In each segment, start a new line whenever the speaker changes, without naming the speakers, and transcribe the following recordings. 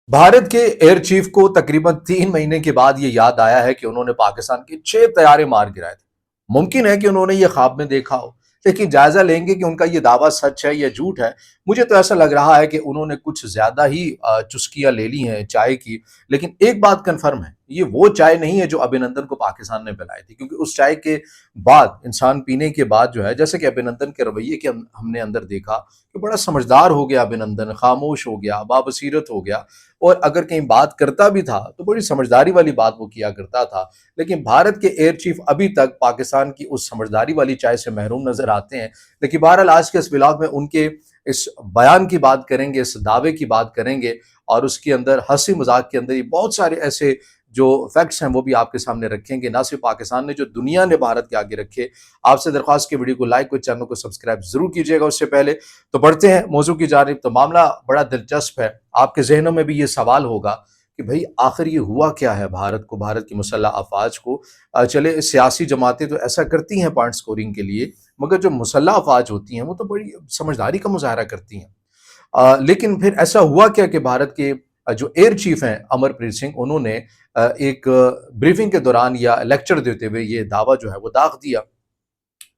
भारत के air chief को तकरीबन 3 महीने के बाद ये याद आया है कि उन्होंने पाकिस्तान के 6 तैयारे मार गिराए थे। मुमकिन है कि उन्होंने ये ख्वाब में देखा हो, लेकिन जायजा लेंगे कि उनका ये दावा सच है या झूठ है। मुझे तो ऐसा लग रहा है कि उन्होंने कुछ ज्यादा ही चुस्कियां ले ली हैं चाय की। लेकिन एक बात कंफर्म है, ये वो चाय नहीं है जो अभिनंदन को पाकिस्तान ने पिलाई थी, क्योंकि उस चाय के बाद इंसान पीने के बाद जो है, जैसे कि अभिनंदन के रवैये के हमने अंदर देखा कि बड़ा समझदार हो गया अभिनंदन, खामोश हो गया, बाबसीरत हो गया। और अगर कहीं बात करता भी था तो बड़ी समझदारी वाली बात वो किया करता था। लेकिन भारत के एयर चीफ अभी तक पाकिस्तान की उस समझदारी वाली चाय से महरूम नजर आते हैं। लेकिन बहरहाल आज के इस व्लॉग में उनके इस बयान की बात करेंगे, इस दावे की बात करेंगे, और उसके अंदर हंसी मजाक के अंदर ही बहुत सारे ऐसे जो फैक्ट्स हैं वो भी आपके सामने रखेंगे, ना सिर्फ पाकिस्तान ने, जो दुनिया ने भारत के आगे रखे। आपसे दरख्वास्त की वीडियो को लाइक और चैनल को सब्सक्राइब जरूर कीजिएगा। उससे पहले तो बढ़ते हैं मौजू की जानिब। तो मामला बड़ा दिलचस्प है। आपके जहनों में भी ये सवाल होगा कि भाई आखिर ये हुआ क्या है भारत को, भारत की मुसल्लह अफवाज को। चले सियासी जमातें तो ऐसा करती हैं पॉइंट स्कोरिंग के लिए, मगर जो मुसल्लह अफवाज होती हैं वो तो बड़ी समझदारी का मुजाहरा करती हैं। लेकिन फिर ऐसा हुआ क्या कि भारत के जो एयर चीफ हैं अमरप्रीत सिंह, उन्होंने एक ब्रीफिंग के दौरान या लेक्चर देते हुए ये दावा जो है वो दाग दिया।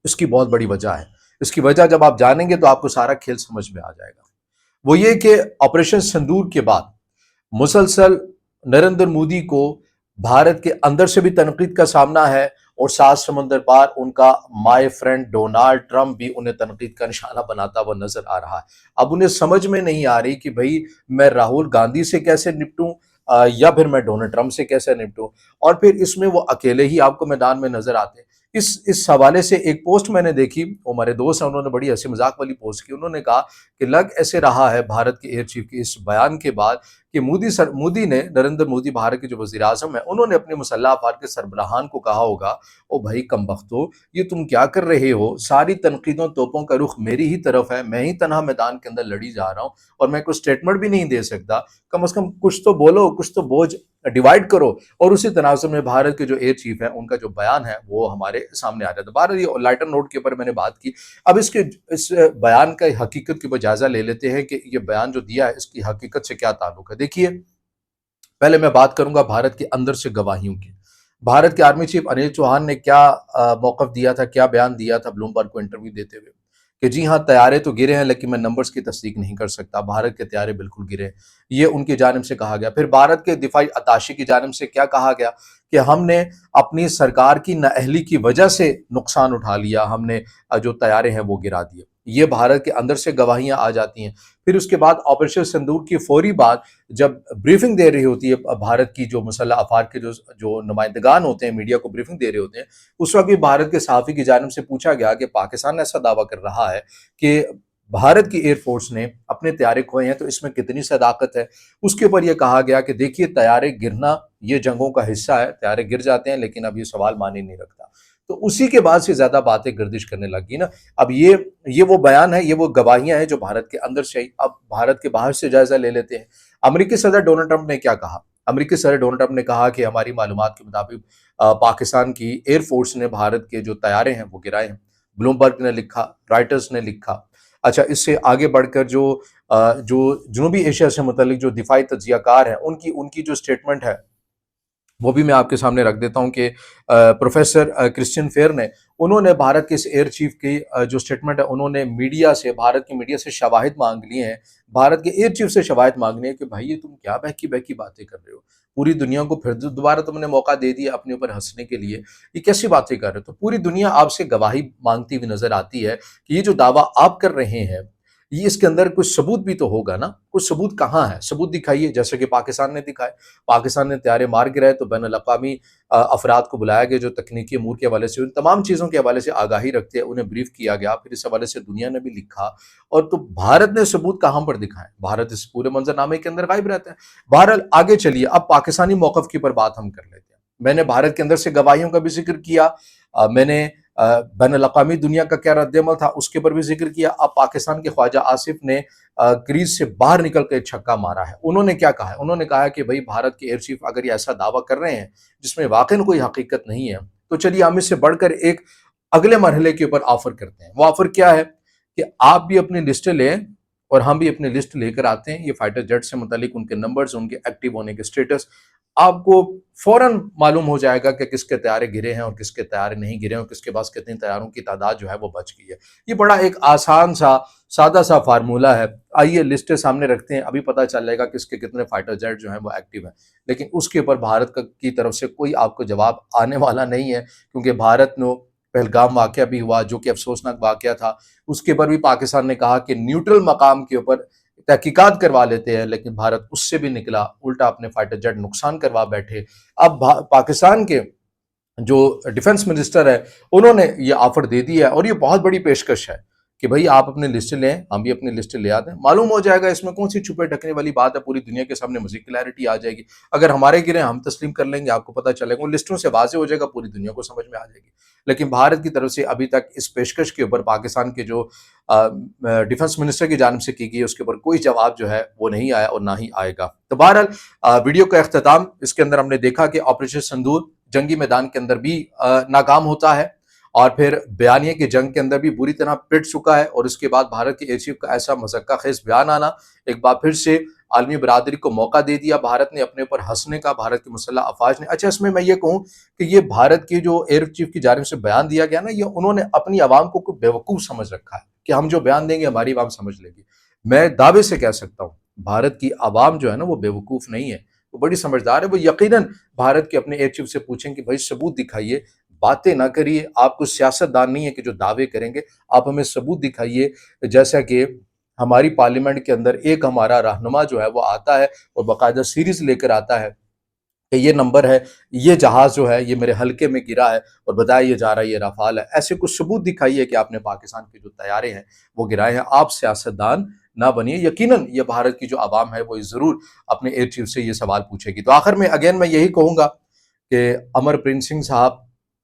इसकी बहुत बड़ी वजह है। इसकी वजह जब आप जानेंगे तो आपको सारा खेल समझ में आ जाएगा। वो ये कि ऑपरेशन सिंदूर के बाद मुसलसल नरेंद्र मोदी को भारत के अंदर से भी तनकीद का सामना है, और सात समंदर पार उनका माय फ्रेंड डोनाल्ड ट्रंप भी उन्हें तनकीद का निशाना बनाता हुआ नजर आ रहा है। अब उन्हें समझ में नहीं आ रही कि भाई मैं राहुल गांधी से कैसे निपटूं, या फिर मैं डोनाल्ड ट्रंप से कैसे निपटूं। और फिर इसमें वो अकेले ही आपको मैदान में नजर आते हैं। इस हवाले से एक पोस्ट मैंने देखी, वो हमारे दोस्त हैं, उन्होंने बड़ी हंसी मजाक वाली पोस्ट की। उन्होंने कहा कि लग ऐसे रहा है भारत के एयर चीफ के इस बयान के बाद कि मोदी ने, नरेंद्र मोदी भारत के जो वजीर आजम है, उन्होंने अपने मुसल्लह अफवाज के सरबराहान को कहा होगा, ओ भाई कमबख्तो, ये तुम क्या कर रहे हो, सारी तनकीदों तोपों का रुख मेरी ही तरफ है, मैं ही तनहा मैदान के अंदर लड़ी जा रहा हूँ और मैं कोई स्टेटमेंट भी नहीं दे सकता। कम से कम कुछ तो बोलो, कुछ तो बोझ डिवाइड करो। और उसी तनाजुर में भारत के जो एयर चीफ है उनका जो बयान है वो हमारे सामने आ रहा था। बारह ये लाइटर नोट के ऊपर मैंने बात की। अब इस बयान का हकीकत के ऊपर जायजा ले लेते हैं कि ये बयान जो दिया है इसकी हकीकत से क्या ताल्लुक है। देखिए, पहले मैं बात करूंगा भारत के अंदर से गवाहियों की। भारत के आर्मी चीफ अनिल चौहान ने क्या मौकफ दिया था, क्या बयान दिया था ब्लूमबर्ग को इंटरव्यू देते हुए, कि जी हाँ तैयारे तो गिरे हैं लेकिन मैं नंबर्स की तस्दीक नहीं कर सकता, भारत के तैयारे बिल्कुल गिरे हैं। ये उनकी जानिब से कहा गया। फिर भारत के दिफाई अताशी की जानिब से क्या कहा गया कि हमने अपनी सरकार की नाअहली की वजह से नुकसान उठा लिया, हमने जो तैयारे हैं वो गिरा दिए। ये भारत के अंदर से गवाहियां आ जाती हैं। फिर उसके बाद ऑपरेशन सिंदूर की फौरी बाद जब ब्रीफिंग दे रही होती है भारत की जो मुसल्लह अफवाज के जो नुमाइंदगान होते हैं, मीडिया को ब्रीफिंग दे रहे होते हैं, उस वक्त भी भारत के सहाफ़ी की जानिब से पूछा गया कि पाकिस्तान ऐसा दावा कर रहा है कि भारत की एयरफोर्स ने अपने तैयारे खोए हैं, तो इसमें कितनी सदाकत है। उसके ऊपर यह कहा गया कि देखिए तैयारे गिरना ये जंगों का हिस्सा है, तैयारे गिर जाते हैं, लेकिन अब ये सवाल मानी नहीं रखता। तो उसी के बाद से ज्यादा बातें गर्दिश करने लगी ना। अब ये वो बयान है, ये वो गवाहियां हैं जो भारत के अंदर से आई। अब भारत के बाहर से जायजा ले लेते हैं। अमेरिकी सदर डोनाल्ड ट्रंप ने क्या कहा। अमेरिकी सदर डोनाल्ड ट्रंप ने कहा कि हमारी मालूमात के मुताबिक पाकिस्तान की एयरफोर्स ने भारत के जो तैयारे हैं वो गिराए हैं। ब्लूमबर्ग ने लिखा, राइटर्स ने लिखा। अच्छा, इससे आगे बढ़कर जो जनूबी एशिया से मुतल्लिक जो दिफाई तज्जियाकार हैं उनकी उनकी जो स्टेटमेंट है वो भी मैं आपके सामने रख देता हूं कि प्रोफेसर क्रिश्चियन फेयर ने, उन्होंने भारत के इस एयर चीफ की जो स्टेटमेंट है, उन्होंने मीडिया से, भारत की मीडिया से शवाहिद मांग लिए हैं, भारत के एयर चीफ से शवाहिद मांगने हैं कि भाई ये तुम क्या बहकी बहकी बातें कर रहे हो, पूरी दुनिया को फिर दोबारा तुमने मौका दे दिया अपने ऊपर हंसने के लिए, ये कैसी बातें कर रहे हो। तो पूरी दुनिया आपसे गवाही मांगती हुई नजर आती है कि ये जो दावा आप कर रहे हैं, ये इसके अंदर कुछ सबूत भी तो होगा ना। कुछ सबूत कहाँ है, सबूत दिखाइए। जैसे कि पाकिस्तान ने दिखाए, पाकिस्तान ने तैयारे मार गिराए तो बैन अल-अक़वामी अफराद को बुलाया गया जो तकनीकी अमूर के हवाले से, उन तमाम चीज़ों के हवाले से आगाही रखते हैं, उन्हें ब्रीफ किया गया। फिर इस हवाले से दुनिया ने भी लिखा। और तो भारत ने सबूत कहाँ पर दिखाए, भारत इस पूरे मंजरनामे के अंदर गायब रहता है। बहरहाल आगे चलिए, अब पाकिस्तानी मौक़िफ़ के ऊपर बात हम कर लेते हैं। मैंने भारत के अंदर से गवाहियों का भी जिक्र किया, मैंने बैन अल-अक़वामी दुनिया का क्या रद्द-ए-अमल था उसके ऊपर भी जिक्र किया। अब पाकिस्तान के ख्वाजा आसिफ ने क्रीज से बाहर निकल कर एक छक्का मारा है। उन्होंने क्या कहा है, उन्होंने कहा है कि भाई भारत के एयर चीफ अगर ये ऐसा दावा कर रहे हैं जिसमें वाकई कोई हकीकत नहीं है, तो चलिए हम इससे बढ़कर एक अगले मरहले के ऊपर ऑफर करते हैं। वो ऑफर क्या है कि आप भी अपनी लिस्टें लें اور ہم بھی اپنی لسٹ لے کر آتے ہیں، یہ فائٹر جیٹ سے متعلق ان کے نمبرز، ان کے ایکٹیو ہونے کے سٹیٹس، آپ کو فوراً معلوم ہو جائے گا کہ کس کے طیارے گرے ہیں اور کس کے طیارے نہیں گرے ہیں اور کس کے پاس کتنی طیاروں کی تعداد جو ہے وہ بچ گئی ہے۔ یہ بڑا ایک آسان سا سادہ سا فارمولہ ہے، آئیے لسٹیں سامنے رکھتے ہیں، ابھی پتہ چل جائے گا کس کے کتنے فائٹر جیٹ جو ہیں وہ ایکٹیو ہیں، لیکن اس کے اوپر بھارت کی طرف سے کوئی آپ کو جواب آنے والا نہیں ہے، کیونکہ بھارت نے پہلگام واقعہ بھی ہوا جو کہ افسوسناک واقعہ تھا، اس کے اوپر بھی پاکستان نے کہا کہ نیوٹرل مقام کے اوپر تحقیقات کروا لیتے ہیں، لیکن بھارت اس سے بھی نکلا، الٹا اپنے فائٹر جیٹ نقصان کروا بیٹھے۔ اب پاکستان کے جو ڈیفنس منسٹر ہے انہوں نے یہ آفر دے دی ہے، اور یہ بہت بڑی پیشکش ہے کہ بھائی آپ اپنے لسٹ لیں، ہم بھی اپنی لسٹ لے آتے ہیں، معلوم ہو جائے گا اس میں کون سی چھپے ڈھکنے والی بات ہے، پوری دنیا کے سامنے مزید کلیئرٹی آ جائے گی۔ اگر ہمارے گرے ہم تسلیم کر لیں گے، آپ کو پتہ چلے گا، لسٹوں سے واضح ہو جائے گا، پوری دنیا کو سمجھ میں آ جائے گی۔ لیکن بھارت کی طرف سے ابھی تک اس پیشکش کے اوپر پاکستان کے جو ڈیفنس منسٹر کی جانب سے کی گئی اس کے اوپر کوئی جواب جو ہے وہ نہیں آیا اور نہ ہی آئے گا۔ تو بہرحال ویڈیو کا اختتام اس کے اندر ہم نے دیکھا کہ آپریشن سندور جنگی میدان کے اندر بھی ناکام ہوتا ہے، اور پھر بیانیے کی جنگ کے اندر بھی بری طرح پٹ چکا ہے، اور اس کے بعد بھارت کے ایئر چیف کا ایسا مذکہ خیز بیان آنا ایک بار پھر سے عالمی برادری کو موقع دے دیا بھارت نے اپنے اوپر ہنسنے کا، بھارت کی مسلح افواج نے۔ اچھا اس میں یہ کہوں کہ یہ بھارت کی جو ایئر چیف کی جانب سے بیان دیا گیا نا، یہ انہوں نے اپنی عوام کو کوئی بیوقوف سمجھ رکھا ہے کہ ہم جو بیان دیں گے ہماری عوام سمجھ لے گی۔ میں دعوے سے کہہ سکتا ہوں بھارت کی عوام جو ہے نا وہ بیوقوف نہیں ہے، وہ بڑی سمجھدار ہے، وہ یقیناً بھارت کے اپنے ایئر چیف سے پوچھیں کہ بھائی ثبوت دکھائیے، باتیں نہ کریے، آپ کو سیاست دان نہیں ہے کہ جو دعوے کریں گے، آپ ہمیں ثبوت دکھائیے۔ جیسا کہ ہماری پارلیمنٹ کے اندر ایک ہمارا رہنما جو ہے وہ آتا ہے اور باقاعدہ سیریز لے کر آتا ہے کہ یہ نمبر ہے، یہ جہاز جو ہے یہ میرے حلقے میں گرا ہے اور بتایا یہ جا رہا ہے یہ رافال ہے، ایسے کچھ ثبوت دکھائیے کہ آپ نے پاکستان کے جو طیارے ہیں وہ گرائے ہیں، آپ سیاستدان نہ بنیے۔ یقیناً یہ بھارت کی جو عوام ہے وہ ضرور اپنے ایئر چیف سے یہ سوال پوچھے گی۔ تو آخر میں میں یہی کہوں گا کہ امرپرین سنگھ صاحب،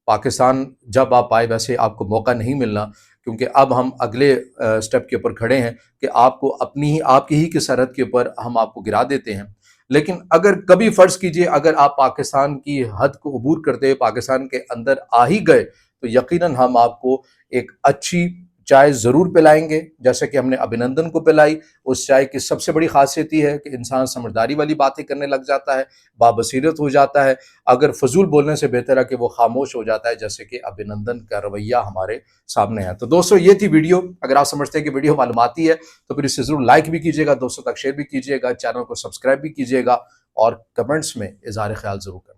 پاکستان جب آپ آئے ویسے آپ کو موقع نہیں ملنا، کیونکہ اب ہم اگلے سٹیپ کے اوپر کھڑے ہیں کہ آپ کو آپ کی ہی کی سرحد کے اوپر ہم آپ کو گرا دیتے ہیں۔ لیکن اگر کبھی فرض کیجئے اگر آپ پاکستان کی حد کو عبور کرتے پاکستان کے اندر آ ہی گئے تو یقیناً ہم آپ کو ایک اچھی چائے ضرور پلائیں گے، جیسے کہ ہم نے ابھینندن کو پلائی۔ اس چائے کی سب سے بڑی خاصیت یہ ہے کہ انسان سمجھداری والی باتیں کرنے لگ جاتا ہے، بابصیرت ہو جاتا ہے، اگر فضول بولنے سے بہتر ہے کہ وہ خاموش ہو جاتا ہے، جیسے کہ ابھینندن کا رویہ ہمارے سامنے ہے۔ تو دوستو یہ تھی ویڈیو، اگر آپ سمجھتے ہیں کہ ویڈیو معلوماتی ہے تو پھر اسے ضرور لائک بھی کیجیے گا، دوستوں تک شیئر بھی کیجیے گا، چینل کو سبسکرائب بھی کیجیے گا، اور کمنٹس میں اظہار خیال ضرور کریں۔